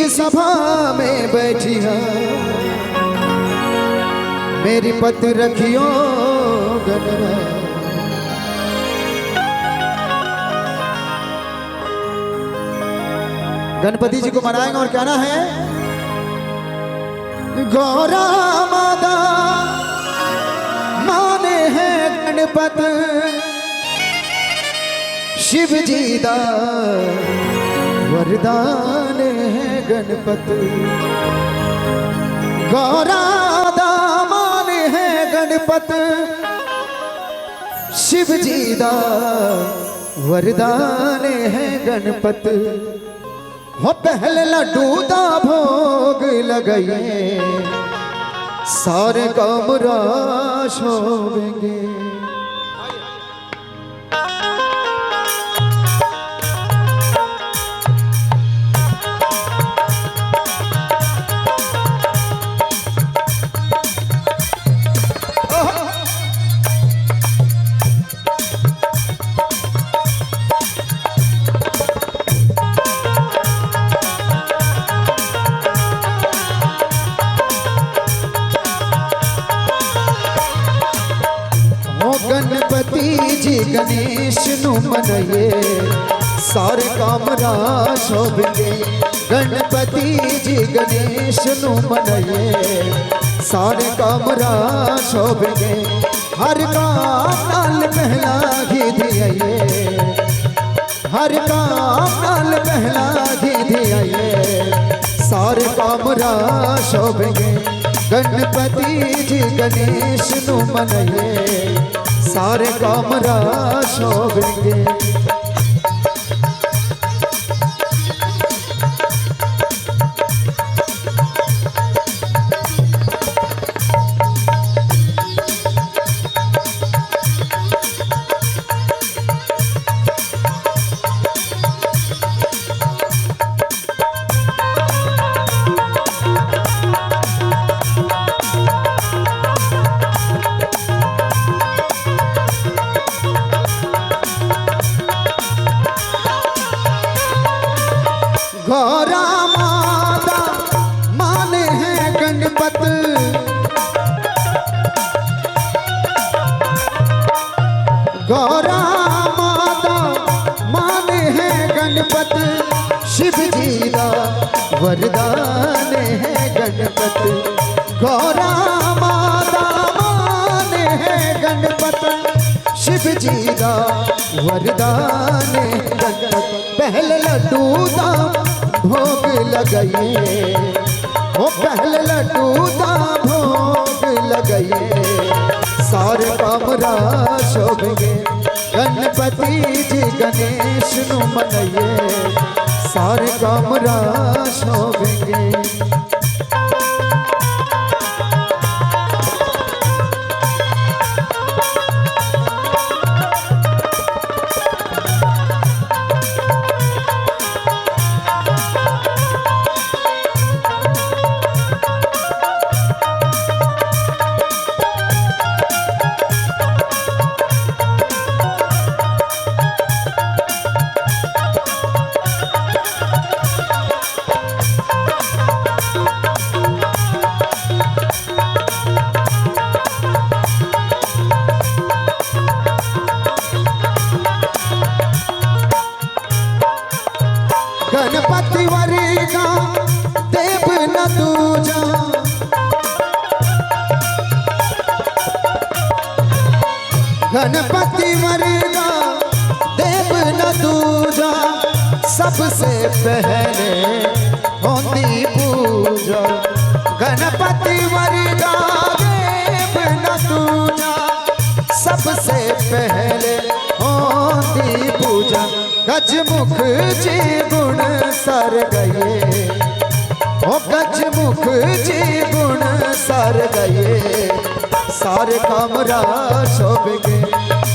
सभा में बैठी है मेरी पत रखियो गनवा। गणपति जी को मनाएंगे और कहना है गौरा माता माने हैं गणपत शिव जी दा वरदान है गणपत। गौरा दा माने है गणपत शिव जी दा वरदान है गणपत। हो पहले लड्डू दा भोग लगाइए सारे काम राश होंगे। गणपति जी गणेश नु मनइए सारे काम राश होंगे। गणपति जी गणेश नु मनइए सारे काम राश होंगे। हर काम नाल पहला घी दिए हर काम नाल पहला घी दिए सारे काम राश होंगे। गणपति जी गणेश नु मनइए सारे काम राश होंगे। गौरा माता माने हैं गणपत गौरा माता माने हैं गणपत शिव जी दा वरदान है गणपत। गौरा माता माने हैं गणपत शिव जी दा वरदान है गणपत। पहले लड्डू दा भोग लगाइए ओ पहले लड्डू दा भोग लगाइए सारे काम राश होंगे। गणपति जी गणेश नु मनइए सारे काम राश होंगे। गणपति वर्गा देव न दूजा गणपति वर्गा देव न दूजा सबसे पहले होती पूजा। गणपति वर्गा देव न दूजा सबसे पहले होती पूजा। गजमुख जी गुण सर गए ओ गजमुख जी गुण सर गए सारे काम राश होंगे।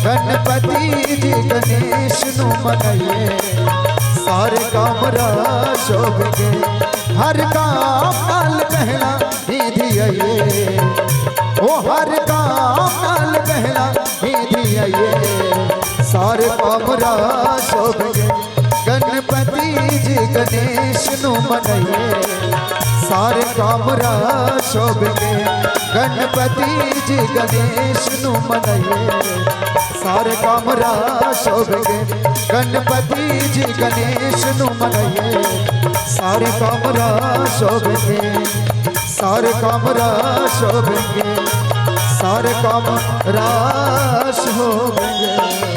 गणपति जी गणेश नु मनइए सारे काम राश होंगे। हर काम नाल पहला ही दिए ओ हर काम नाल पहला ही दिए सारे काम राश होंगे। गणपति जी गणेश नू मनाइए सारे काम रास होवेंगे। गणपति जी गणेश नू मनाइए सारे काम रास होवेंगे। गणपति जी गणेश नू मनाइए सारे काम रास होवेंगे। सारे काम रास होवेंगे। सारे काम रास होवेंगे।